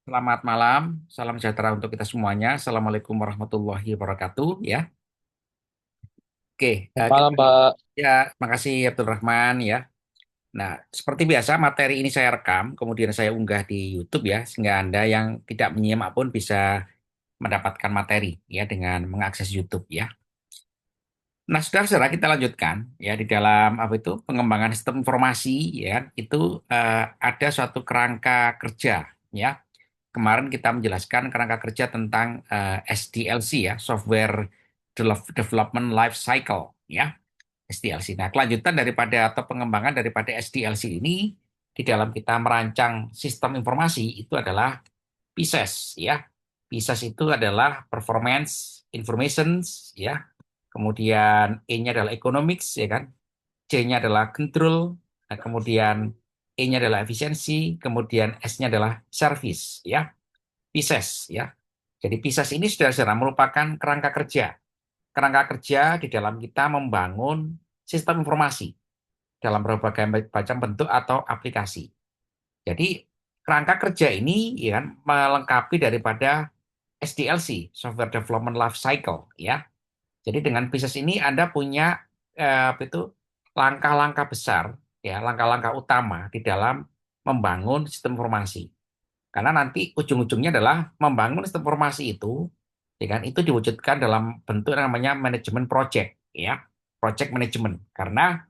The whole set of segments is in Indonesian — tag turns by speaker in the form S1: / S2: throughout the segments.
S1: Selamat malam, salam sejahtera untuk kita semuanya. Assalamualaikum warahmatullahi wabarakatuh. Ya, oke, kita
S2: Malam Pak.
S1: ya, makasih Abdul Rahman ya. Nah, seperti biasa materi ini saya rekam, kemudian saya unggah di YouTube ya, sehingga Anda yang tidak menyimak pun bisa mendapatkan materi ya dengan mengakses YouTube ya. Nah, saudara-saudara kita lanjutkan ya di dalam apa itu pengembangan sistem informasi ya, itu ada suatu kerangka kerja ya. Kemarin kita menjelaskan kerangka kerja tentang SDLC ya, Software Development Life Cycle ya, SDLC. Nah, kelanjutan daripada atau pengembangan daripada SDLC ini di dalam kita merancang sistem informasi itu adalah PISES ya. PISES itu adalah Performance Informations ya. Kemudian E-nya adalah Economics ya kan. C-nya adalah Control, nah, kemudian E-nya adalah efisiensi, kemudian S-nya adalah service ya. PISES ya. Jadi PISES ini saudara-saudara merupakan kerangka kerja. Kerangka kerja di dalam kita membangun sistem informasi dalam berbagai macam bentuk atau aplikasi. Jadi kerangka kerja ini ya kan, melengkapi daripada SDLC, Software Development Life Cycle ya. Jadi dengan PISES ini Anda punya apa itu langkah-langkah besar ya, langkah-langkah utama di dalam membangun sistem informasi. Karena nanti ujung-ujungnya adalah membangun sistem informasi itu, ya kan, itu diwujudkan dalam bentuk yang namanya manajemen project, ya, project management. Karena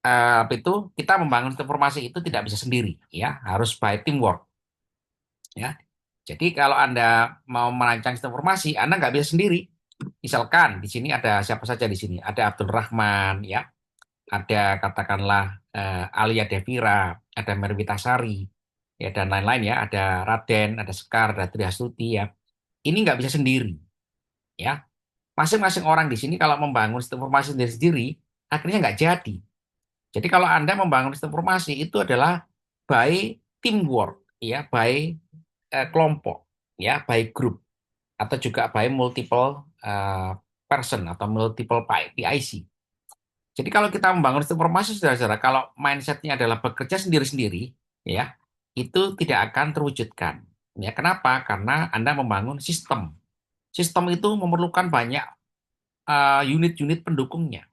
S1: apa itu kita membangun sistem informasi itu tidak bisa sendiri, ya, harus by teamwork, ya. Jadi kalau Anda mau merancang sistem informasi, Anda nggak bisa sendiri. Misalkan di sini ada siapa saja di sini, ada Abdul Rahman, ya, ada katakanlah Alia Devira, ada Merwitasari, ya dan lain-lain ya, ada Raden, ada Sekar, ada Triastuti ya. Ini nggak bisa sendiri, ya. Masing-masing orang di sini kalau membangun sistem informasi sendiri-sendiri, akhirnya nggak jadi. Jadi kalau Anda membangun sistem informasi itu adalah by teamwork, ya, by kelompok, ya, by group, atau juga by multiple person atau multiple PIC. Jadi kalau kita membangun sistem informasi, saudara-saudara, kalau mindsetnya adalah bekerja sendiri-sendiri, ya, itu tidak akan terwujudkan. Ya, kenapa? Karena Anda membangun sistem. Sistem itu memerlukan banyak unit-unit pendukungnya,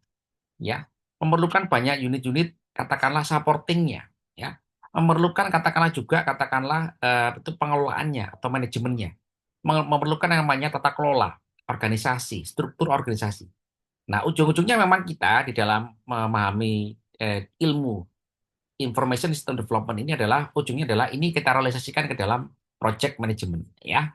S1: ya, memerlukan banyak unit-unit katakanlah supportingnya, ya, memerlukan katakanlah juga katakanlah itu pengelolaannya atau manajemennya, memerlukan yang namanya tata kelola organisasi, struktur organisasi. Nah, ujung-ujungnya memang kita di dalam memahami ilmu information system development ini adalah ujungnya adalah ini kita realisasikan ke dalam project management ya.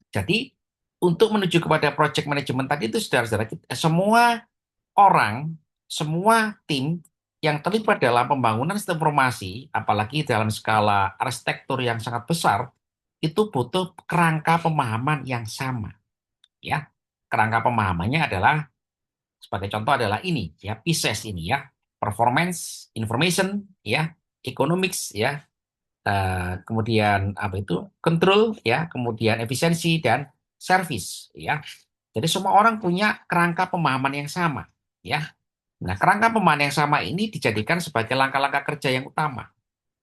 S1: Jadi untuk menuju kepada project management tadi itu saudara-saudara semua orang, semua tim yang terlibat dalam pembangunan sistem informasi, apalagi dalam skala arsitektur yang sangat besar, itu butuh kerangka pemahaman yang sama ya. Kerangka pemahamannya adalah sebagai contoh adalah ini ya, PISES ini ya, performance, information ya, economics ya, kemudian apa itu control ya, kemudian efisiensi dan service ya. Jadi semua orang punya kerangka pemahaman yang sama ya. Nah, kerangka pemahaman yang sama ini dijadikan sebagai langkah-langkah kerja yang utama.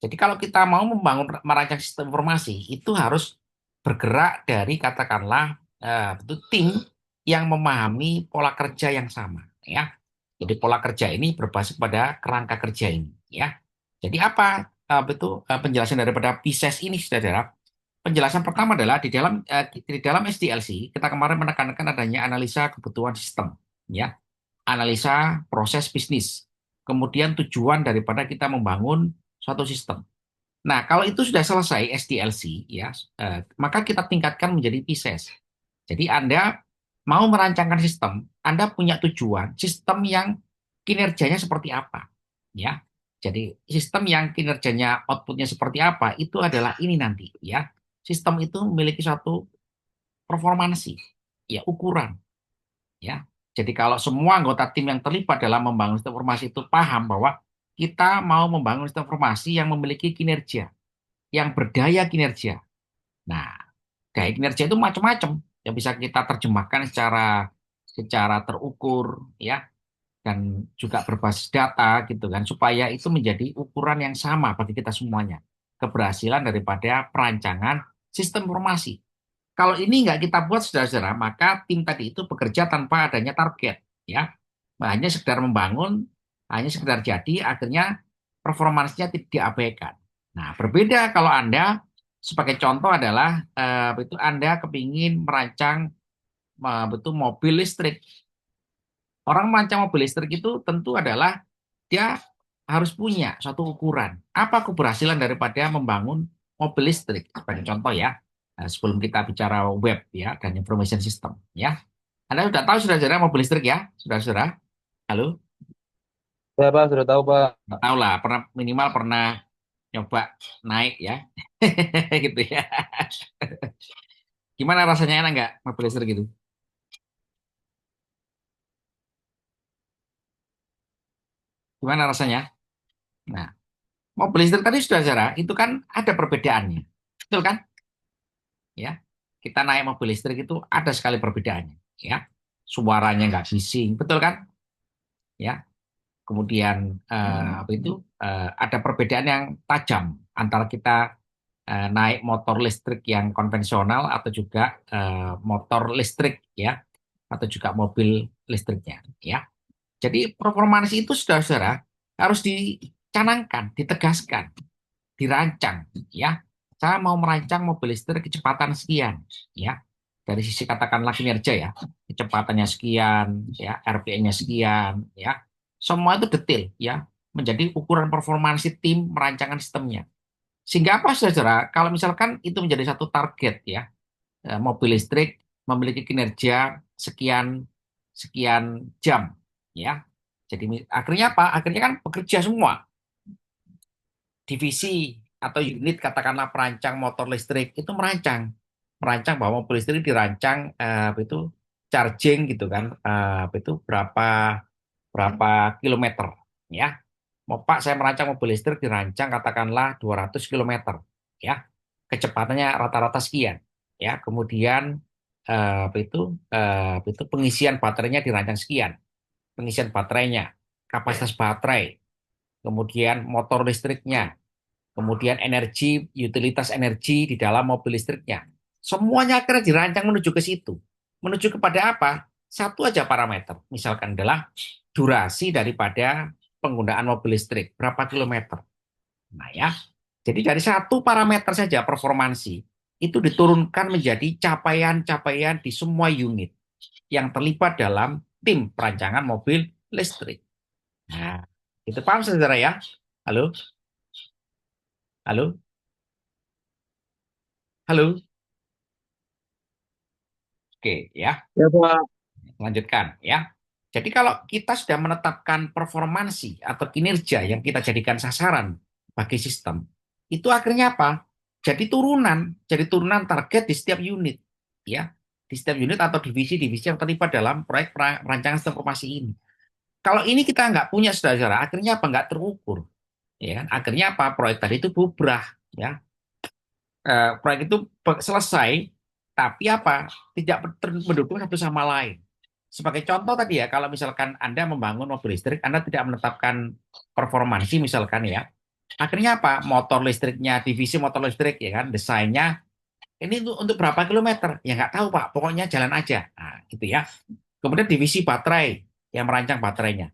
S1: Jadi kalau kita mau membangun merancang sistem informasi itu harus bergerak dari katakanlah itu tim yang memahami pola kerja yang sama ya. Jadi pola kerja ini berbasis pada kerangka kerja ini ya. Jadi apa itu penjelasan daripada PISES ini saudara? Penjelasan pertama adalah di dalam SDLC kita kemarin menekankan adanya analisa kebutuhan sistem ya, analisa proses bisnis, kemudian tujuan daripada kita membangun suatu sistem. Nah, kalau itu sudah selesai SDLC ya, maka kita tingkatkan menjadi PISES. Jadi Anda mau merancangkan sistem, Anda punya tujuan sistem yang kinerjanya seperti apa, ya. Jadi sistem yang kinerjanya outputnya seperti apa itu adalah ini nanti, ya. Sistem itu memiliki suatu performansi, ya ukuran, ya. Jadi kalau semua anggota tim yang terlibat dalam membangun sistem informasi itu paham bahwa kita mau membangun sistem informasi yang memiliki kinerja, yang berdaya kinerja. Nah, gaya kinerja itu macam-macam yang bisa kita terjemahkan secara secara terukur ya, dan juga berbasis data gitu kan, supaya itu menjadi ukuran yang sama bagi kita semuanya. Keberhasilan daripada perancangan sistem informasi. Kalau ini nggak kita buat saudara-saudara, maka tim tadi itu bekerja tanpa adanya target, ya. Hanya sekedar membangun, hanya sekedar jadi, akhirnya performansnya diabaikan. Nah, berbeda kalau Anda sebagai contoh adalah itu Anda kepingin merancang betul mobil listrik. Orang merancang mobil listrik itu tentu adalah dia harus punya suatu ukuran. Apa keberhasilan daripada membangun mobil listrik? Sebagai contoh ya, sebelum kita bicara web ya dan information system ya. Anda sudah tahu saudara-saudara mobil listrik ya, saudara-saudara? Halo,
S2: Ya Pak, sudah tahu Pak.
S1: nggak tahu lah, pernah minimal pernah nyoba naik ya, gitu ya. Gimana rasanya enak nggak mobil listrik itu? Gimana rasanya? Nah, mobil listrik tadi saudara-saudara itu kan ada perbedaannya, betul kan? Ya, kita naik mobil listrik itu ada sekali perbedaannya. Ya, suaranya nggak bising, betul kan? Ya, kemudian apa itu ada perbedaan yang tajam antara kita naik motor listrik yang konvensional atau juga motor listrik ya, atau juga mobil listriknya. Ya, jadi performansi itu saudara-saudara harus dicanangkan, ditegaskan, dirancang ya. Saya mau merancang mobil listrik kecepatan sekian ya. Dari sisi katakanlah kinerja ya, kecepatannya sekian ya, RPM-nya sekian ya. Semua itu detail ya, menjadi ukuran performansi tim merancangkan sistemnya. Sehingga apa saudara? Kalau misalkan itu menjadi satu target ya, mobil listrik memiliki kinerja sekian sekian jam ya. Jadi akhirnya apa? Akhirnya kan bekerja semua divisi atau unit katakanlah perancang motor listrik itu merancang bahwa mobil listrik dirancang apa itu charging gitu kan apa itu berapa berapa kilometer ya mau Pak saya merancang mobil listrik dirancang katakanlah 200 kilometer ya kecepatannya rata-rata sekian ya kemudian apa itu pengisian baterainya dirancang sekian pengisian baterainya kapasitas baterai kemudian motor listriknya kemudian energi, utilitas energi di dalam mobil listriknya. Semuanya akhirnya dirancang menuju ke situ. Menuju kepada apa? Satu aja parameter, misalkan adalah durasi daripada penggunaan mobil listrik, berapa kilometer. Nah ya, jadi dari satu parameter saja performansi, itu diturunkan menjadi capaian-capaian di semua unit yang terlibat dalam tim perancangan mobil listrik. Nah, itu paham saudara ya? Halo? Halo? Halo? Oke, ya.
S2: Ya Pak.
S1: Lanjutkan ya. Jadi kalau kita sudah menetapkan performansi atau kinerja yang kita jadikan sasaran bagi sistem, itu akhirnya apa? Jadi turunan target di setiap unit, ya, di setiap unit atau divisi-divisi yang terlibat dalam proyek perancangan sistem informasi ini. Kalau ini kita nggak punya saudara-saudara, akhirnya apa? Nggak terukur, ya kan? Akhirnya apa? Proyek tadi itu bubrah, ya. Proyek itu selesai, tapi apa? Tidak mendukung satu sama lain. Sebagai contoh tadi ya, kalau misalkan Anda membangun mobil listrik, Anda tidak menetapkan performansi misalkan ya, akhirnya apa? Motor listriknya, divisi motor listrik ya kan, desainnya ini untuk berapa kilometer? Ya nggak tahu Pak, pokoknya jalan aja. Nah, gitu ya. Kemudian divisi baterai yang merancang baterainya,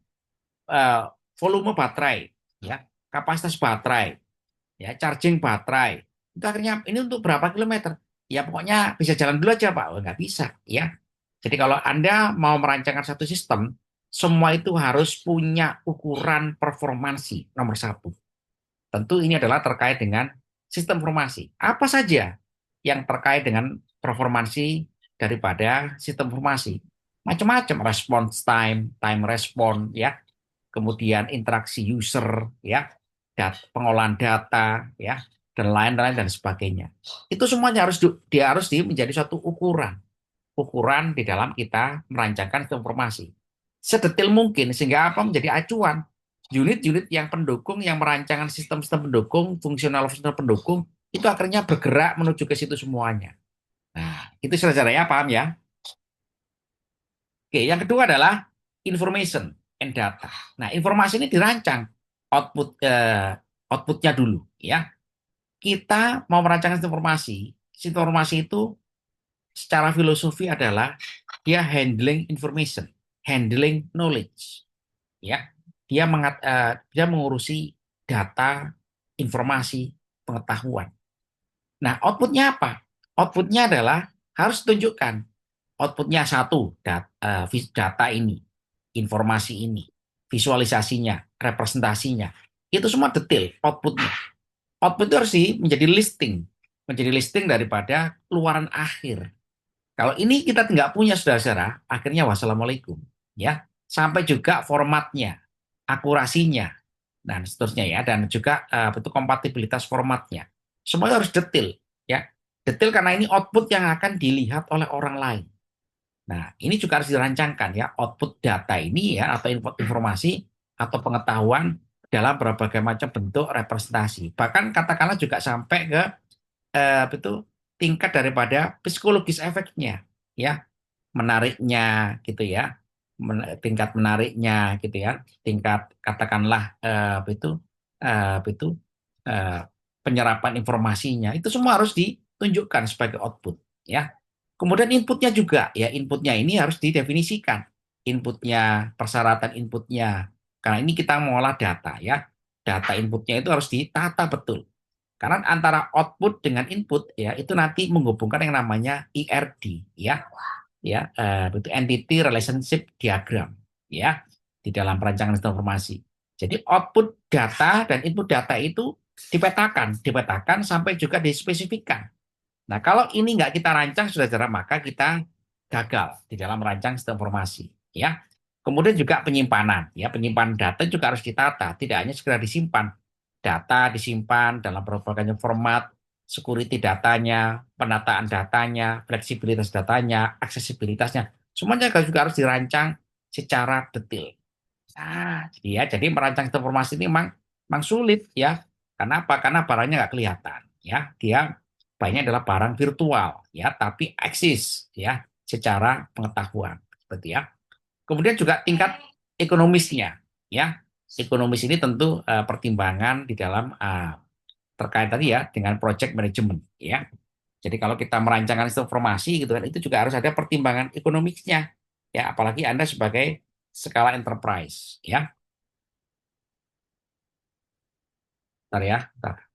S1: Eh, volume baterai, ya, kapasitas baterai, ya charging baterai itu akhirnya ini untuk berapa kilometer ya pokoknya bisa jalan dulu aja Pak. Oh, nggak bisa ya jadi kalau Anda mau merancangkan satu sistem semua itu harus punya ukuran performansi nomor satu tentu ini adalah terkait dengan sistem informasi apa saja yang terkait dengan performansi daripada sistem informasi macam-macam response time time response ya kemudian interaksi user, ya, pengolahan data, ya, dan lain-lain dan sebagainya. Itu semuanya harus menjadi suatu ukuran di dalam kita merancangkan informasi. Sedetil mungkin sehingga apa menjadi acuan. Unit-unit yang pendukung, yang merancangkan sistem-sistem pendukung, fungsional-fungsional pendukung, itu akhirnya bergerak menuju ke situ semuanya. Nah, itu saudara ya, paham ya? Oke, yang kedua adalah information and data. Nah, informasi ini dirancang outputnya dulu, ya. Kita mau merancangkan informasi, Informasi itu secara filosofi adalah dia handling information, handling knowledge, ya. Dia mengurusi data, informasi, pengetahuan. Nah, outputnya apa? Outputnya adalah harus tunjukkan outputnya satu data ini, informasi ini, visualisasinya, representasinya. Itu semua detail outputnya. Output itu harus menjadi listing daripada keluaran akhir. Kalau ini kita nggak punya saudara-saudara, akhirnya wassalamualaikum. Ya, sampai juga formatnya, akurasinya, dan seterusnya ya, dan juga bentuk kompatibilitas formatnya. Semuanya harus detail, ya. Detail karena ini output yang akan dilihat oleh orang lain. Nah, ini juga harus dirancangkan ya, output data ini ya, atau informasi atau pengetahuan dalam berbagai macam bentuk representasi. Bahkan katakanlah juga sampai ke itu tingkat daripada psikologis efeknya, ya, menariknya gitu ya, tingkat menariknya gitu ya, tingkat katakanlah itu eh, penyerapan informasinya itu semua harus ditunjukkan sebagai output ya. Kemudian inputnya juga ya, inputnya ini harus didefinisikan, inputnya, persyaratan inputnya, karena ini kita mengolah data ya, data inputnya itu harus ditata betul karena antara output dengan input ya itu nanti menghubungkan yang namanya IRD itu entity relationship diagram ya di dalam perancangan sistem informasi. Jadi output data dan input data itu dipetakan sampai juga dispesifikkan. Nah, kalau ini nggak kita rancang, saudara-saudara, maka kita gagal di dalam merancang sistem informasi. Ya, kemudian juga penyimpanan. Ya, penyimpanan data juga harus ditata. Tidak hanya sekedar disimpan. Data disimpan dalam berbagai format, security datanya, penataan datanya, fleksibilitas datanya, aksesibilitasnya. Semuanya juga harus dirancang secara detail. Nah, jadi merancang sistem informasi ini memang sulit ya. Kenapa? Karena barangnya nggak kelihatan. Ya, dia banyak adalah barang virtual ya, tapi eksis ya secara pengetahuan seperti ya. Kemudian juga tingkat ekonomisnya ya. Ekonomis ini tentu pertimbangan di dalam terkait tadi ya dengan project management ya. Jadi kalau kita merancangkan sistem informasi gitu kan itu juga harus ada pertimbangan ekonomisnya ya, apalagi Anda sebagai skala enterprise ya. Bentar ya, bentar.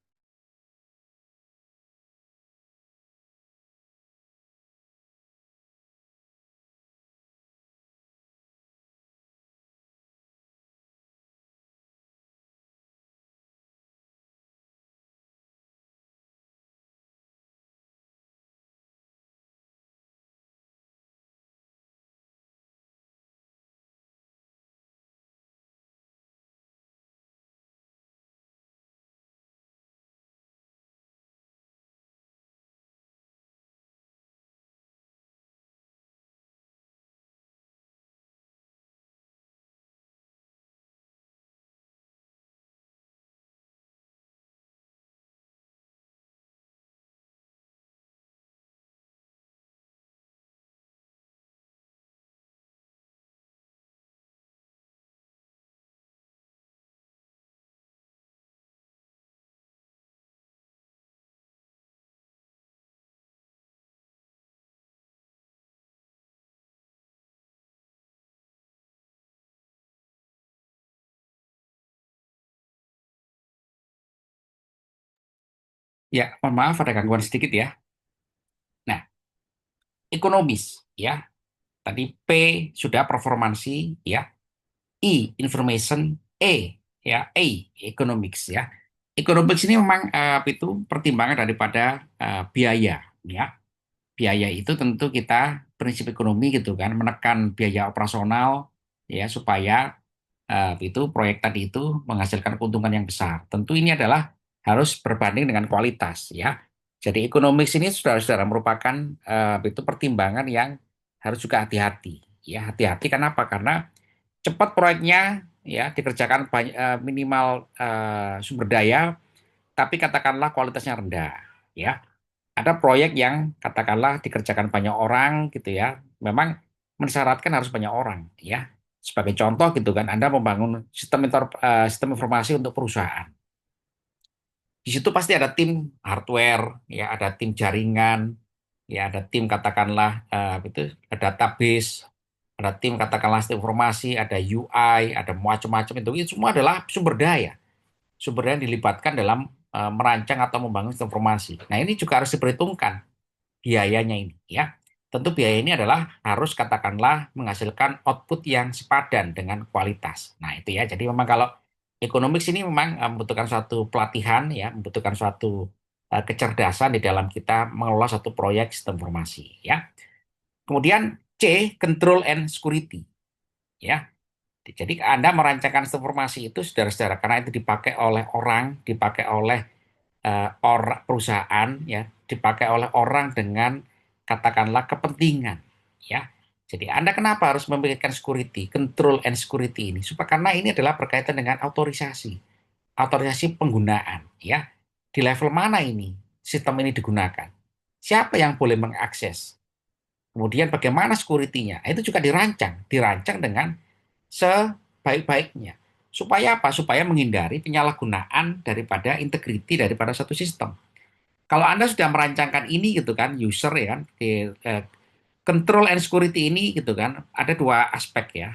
S1: Ya, mohon maaf ada gangguan sedikit ya. Nah, ekonomis ya. Tadi P sudah performansi ya. I information, E economics ya. Economics ini memang itu pertimbangan daripada biaya ya. Biaya itu tentu kita prinsip ekonomi gitu kan menekan biaya operasional ya supaya itu proyek tadi itu menghasilkan keuntungan yang besar. Tentu ini adalah harus berbanding dengan kualitas ya. Jadi ekonomis ini saudara-saudara merupakan itu pertimbangan yang harus juga hati-hati. Ya, hati-hati kenapa? Karena cepat proyeknya ya dikerjakan minimal sumber daya, tapi katakanlah kualitasnya rendah. Ya, ada proyek yang katakanlah dikerjakan banyak orang gitu ya, memang mensyaratkan harus banyak orang ya. Sebagai contoh gitu kan, Anda membangun sistem informasi untuk perusahaan. Di situ pasti ada tim hardware, ya, ada tim jaringan, ya, ada tim katakanlah itu ada database, ada tim katakanlah sistem informasi, ada UI, ada macam-macam itu semua adalah sumber daya yang dilibatkan dalam merancang atau membangun sistem informasi. Nah, ini juga harus diperhitungkan biayanya ini, ya. Tentu biaya ini adalah harus katakanlah menghasilkan output yang sepadan dengan kualitas. Nah, itu ya. Jadi memang kalau ekonomik ini memang membutuhkan suatu pelatihan, ya, membutuhkan suatu kecerdasan di dalam kita mengelola satu proyek sistem informasi, ya. Kemudian C, control and security, ya. Jadi Anda merancangkan sistem informasi itu, saudara-saudara, karena itu dipakai oleh orang, dipakai oleh orang perusahaan, ya, dipakai oleh orang dengan katakanlah kepentingan, ya. Jadi Anda kenapa harus memikirkan security, control and security ini? Supaya karena ini adalah berkaitan dengan otorisasi penggunaan, ya. Di level mana ini sistem ini digunakan? Siapa yang boleh mengakses? Kemudian bagaimana security-nya? Itu juga dirancang dengan sebaik-baiknya. Supaya apa? Supaya menghindari penyalahgunaan daripada integriti daripada satu sistem. Kalau Anda sudah merancangkan ini gitu kan, user ya kan, control and security ini gitu kan, ada dua aspek ya,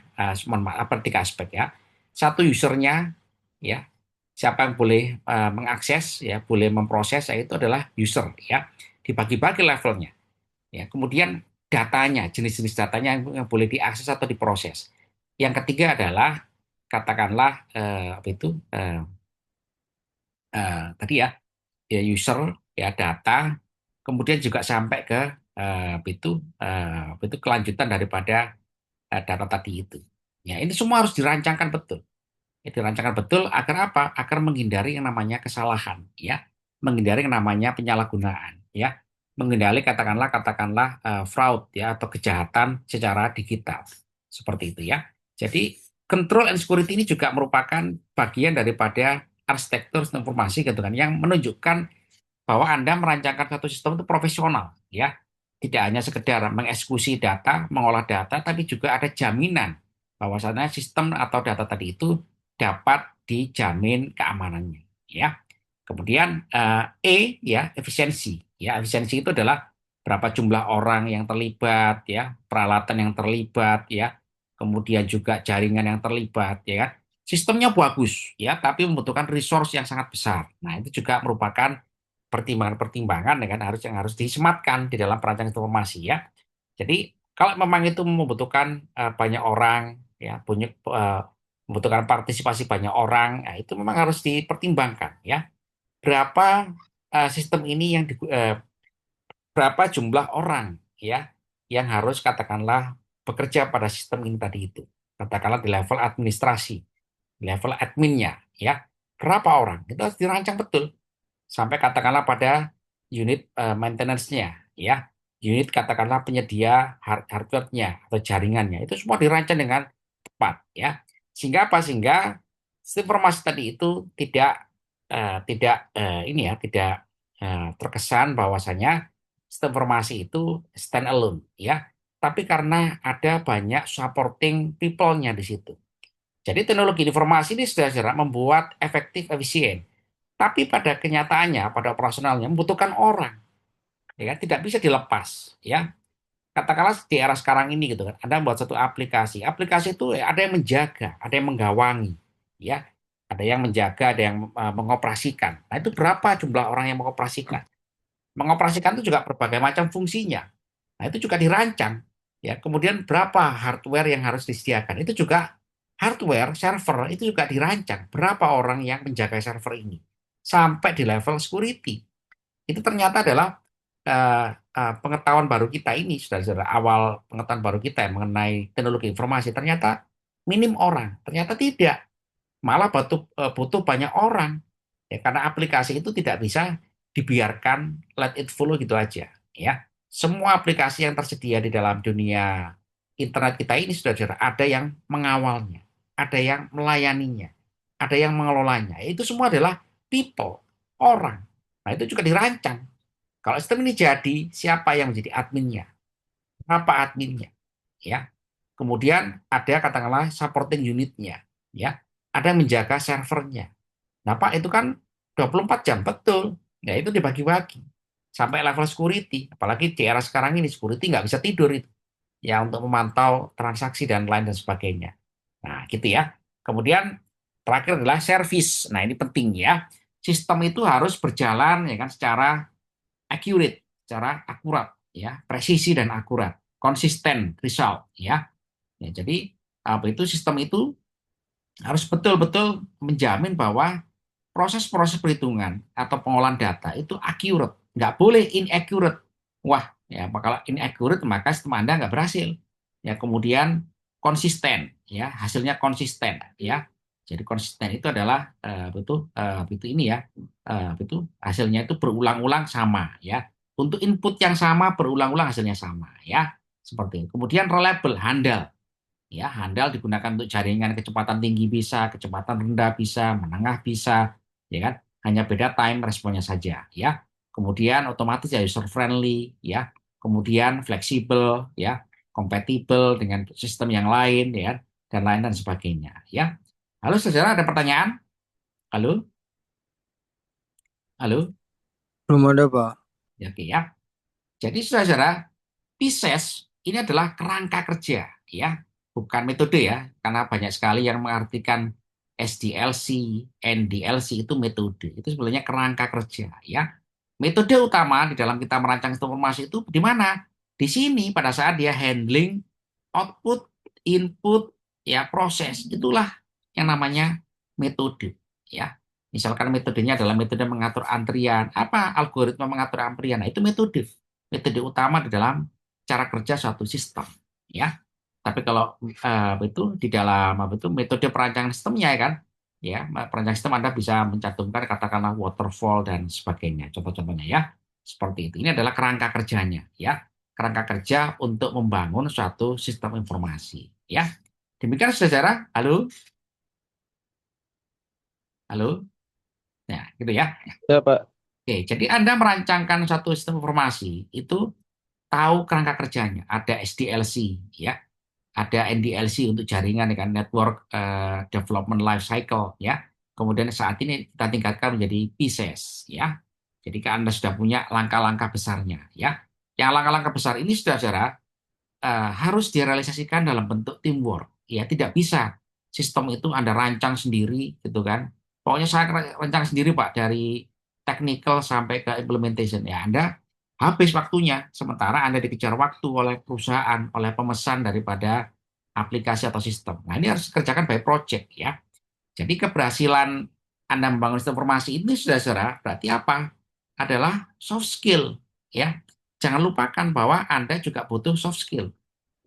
S1: tiga aspek ya. Satu usernya, ya, siapa yang boleh mengakses, ya, boleh memproses, ya, itu adalah user, ya, dibagi-bagi levelnya, ya. Kemudian datanya, jenis-jenis datanya yang boleh diakses atau diproses. Yang ketiga adalah katakanlah apa itu tadi ya, ya user, ya data, kemudian juga sampai ke apa itu kelanjutan daripada data tadi itu. Ya, ini semua harus dirancangkan betul. Itu dirancangkan betul agar apa? Agar menghindari yang namanya kesalahan, ya, menghindari yang namanya penyalahgunaan, ya, menghindari katakanlah fraud, ya, atau kejahatan secara digital seperti itu, ya. Jadi control and security ini juga merupakan bagian daripada arsitektur sistem informasi gitu kan, yang menunjukkan bahwa Anda merancangkan satu sistem itu profesional, ya. Tidak hanya sekedar mengeksekusi data, mengolah data, tapi juga ada jaminan bahwasannya sistem atau data tadi itu dapat dijamin keamanannya, ya. Kemudian ya, efisiensi. Ya, efisiensi itu adalah berapa jumlah orang yang terlibat, ya, peralatan yang terlibat, ya. Kemudian juga jaringan yang terlibat, ya kan. Sistemnya bagus, ya, tapi membutuhkan resource yang sangat besar. Nah, itu juga merupakan pertimbangan-pertimbangan dengan yang harus disematkan di dalam perancangan informasi, ya. Jadi kalau memang itu membutuhkan banyak orang, ya, membutuhkan partisipasi banyak orang, nah, itu memang harus dipertimbangkan, ya. Berapa sistem ini berapa jumlah orang, ya, yang harus katakanlah bekerja pada sistem ini tadi itu. Katakanlah di level administrasi, level adminnya, ya. Berapa orang? Itu harus dirancang betul sampai katakanlah pada unit maintenance-nya, ya, unit katakanlah penyedia hardware-nya atau jaringannya, itu semua dirancang dengan tepat, ya, sehingga apa, sehingga informasi tadi itu tidak terkesan bahwasanya sistem informasi itu stand alone, ya, tapi karena ada banyak supporting people-nya di situ. Jadi teknologi informasi ini sudah membuat efektif efisien, tapi pada kenyataannya, pada operasionalnya membutuhkan orang, ya kan? Tidak bisa dilepas, ya. Katakanlah di era sekarang ini gitu kan, Anda membuat satu aplikasi. Aplikasi itu ada yang menjaga, ada yang menggawangi, ya. Ada yang menjaga, ada yang mengoperasikan. Nah, itu berapa jumlah orang yang mengoperasikan? Mengoperasikan itu juga berbagai macam fungsinya. Nah, itu juga dirancang, ya. Kemudian berapa hardware yang harus disediakan? Itu juga hardware, server itu juga dirancang. Berapa orang yang menjaga server ini? Sampai di level security. Itu ternyata adalah pengetahuan baru kita ini, saudara-saudara, awal pengetahuan baru kita mengenai teknologi informasi. Ternyata minim orang, ternyata tidak. Malah butuh banyak orang. Ya, karena aplikasi itu tidak bisa dibiarkan let it follow gitu aja. Ya, semua aplikasi yang tersedia di dalam dunia internet kita ini, saudara-saudara, ada yang mengawalnya, ada yang melayaninya, ada yang mengelolanya. Itu semua adalah people, orang. Nah, itu juga dirancang. Kalau sistem ini jadi, siapa yang menjadi adminnya? Apa adminnya? Ya. Kemudian ada katakanlah supporting unitnya, ya. Ada yang menjaga servernya. Nah, Pak, itu kan 24 jam, betul. Ya itu dibagi-bagi. Sampai level security. Apalagi di era sekarang ini, security nggak bisa tidur itu. Ya untuk memantau transaksi dan lain dan sebagainya. Nah, gitu ya. Kemudian terakhir adalah service. Nah, ini penting ya. Sistem itu harus berjalan ya kan secara accurate, secara akurat ya, presisi dan akurat, konsisten result ya. Ya, jadi apa itu sistem itu harus betul-betul menjamin bahwa proses-proses perhitungan atau pengolahan data itu accurate, nggak boleh inaccurate. Wah, ya kalau inaccurate maka sistem Anda nggak berhasil. Ya kemudian konsisten, ya hasilnya konsisten, ya. Jadi konsisten itu adalah itu ini ya, itu hasilnya itu berulang-ulang sama, ya. Untuk input yang sama berulang-ulang hasilnya sama, ya. Seperti itu. Kemudian reliable, handal. Ya, handal digunakan untuk jaringan kecepatan tinggi bisa, kecepatan rendah bisa, menengah bisa, ya kan? Hanya beda time responnya saja, ya. Kemudian otomatis ya user friendly, ya. Kemudian fleksibel, ya, kompatibel dengan sistem yang lain, ya, dan lain dan sebagainya, ya. Halo, saudara, ada pertanyaan? Halo, halo,
S2: Belum ada, Pak.
S1: ya, oke ya. Jadi, saudara, Pisces ini adalah kerangka kerja, ya, bukan metode ya, karena banyak sekali yang mengartikan SDLC, NDLC itu metode, itu sebenarnya kerangka kerja, ya. Metode utama di dalam kita merancang sistem informasi itu di mana? Di sini pada saat dia handling output, input, ya proses, itulah yang namanya metode, ya. Misalkan metodenya adalah metode mengatur antrian, apa algoritma mengatur antrian, nah itu metode, metode utama di dalam cara kerja suatu sistem, ya. Tapi kalau itu di dalam apa itu metode perancangan sistemnya ya kan, ya perancangan sistem Anda bisa mencantumkan katakanlah waterfall dan sebagainya, contoh-contohnya ya, seperti itu. Ini adalah kerangka kerjanya, ya, kerangka kerja untuk membangun suatu sistem informasi, ya. Demikian saudara, halo, halo, ya gitu ya.
S2: Ya, Pak.
S1: Oke, jadi Anda merancangkan suatu sistem informasi itu tahu kerangka kerjanya, ada SDLC, ya, ada NDLC untuk jaringan dengan Network Development Life Cycle ya. Kemudian saat ini kita tingkatkan menjadi pieces ya. Jadi kan Anda sudah punya langkah-langkah besarnya ya. Yang langkah-langkah besar ini sudah saudara harus direalisasikan dalam bentuk teamwork. Ya tidak bisa sistem itu Anda rancang sendiri gitu kan. Pokoknya saya rancang sendiri Pak dari technical sampai ke implementation ya. Anda habis waktunya sementara Anda dikejar waktu oleh perusahaan, oleh pemesan daripada aplikasi atau sistem. Nah, ini harus dikerjakan by project ya. Jadi keberhasilan Anda membangun sistem informasi ini sudah saudara berarti apa? Adalah soft skill ya. Jangan lupakan bahwa Anda juga butuh soft skill.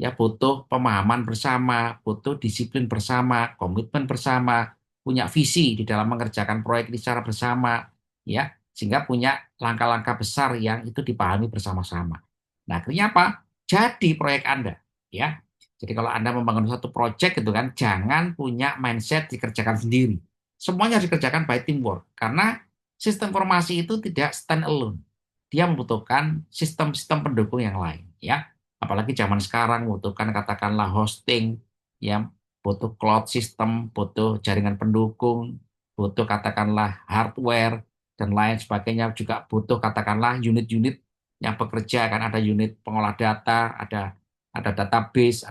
S1: Ya butuh pemahaman bersama, butuh disiplin bersama, komitmen bersama, punya visi di dalam mengerjakan proyek ini secara bersama, ya, sehingga punya langkah-langkah besar yang itu dipahami bersama-sama. Nah, akhirnya apa? Jadi proyek Anda, ya. Jadi kalau Anda membangun satu proyek gitu kan, jangan punya mindset dikerjakan sendiri. Semuanya harus dikerjakan by teamwork karena sistem informasi itu tidak stand alone. Dia membutuhkan sistem-sistem pendukung yang lain, ya. Apalagi zaman sekarang membutuhkan katakanlah hosting, ya, butuh cloud system, butuh jaringan pendukung, butuh katakanlah hardware dan lain sebagainya, juga butuh katakanlah unit-unit yang bekerja kan, ada unit pengolah data, ada database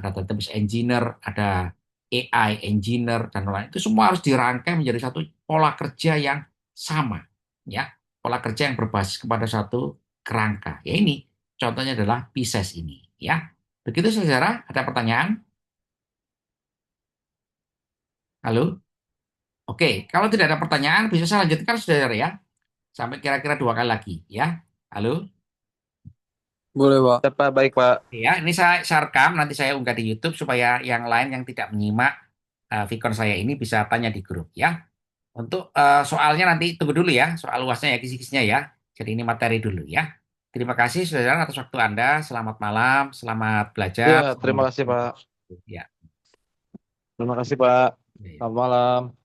S1: engineer, ada AI engineer dan lain. Itu semua harus dirangkai menjadi satu pola kerja yang sama, ya. Pola kerja yang berbasis kepada satu kerangka. Ya ini contohnya adalah Pisces ini, ya. Begitu saudara, ada pertanyaan? Halo? Oke, kalau tidak ada pertanyaan bisa saya lanjutkan saudara ya. Sampai kira-kira 2 kali lagi, ya. Halo?
S2: Boleh, Pak. Ya, Pak. Baik, Pak.
S1: Ya, ini saya rekam, nanti saya unggah di YouTube supaya yang lain yang tidak menyimak Vicon saya ini bisa tanya di grup, ya. Untuk soalnya nanti tunggu dulu ya, soal luasnya ya, kisi-kisinya ya. Jadi ini materi dulu ya. Terima kasih saudara atas waktu Anda. Selamat malam, selamat
S2: Ya,
S1: belajar,
S2: terima
S1: selamat
S2: kasih, Pak.
S1: ya.
S2: Terima kasih, Pak.
S1: Ya.
S2: Selamat malam.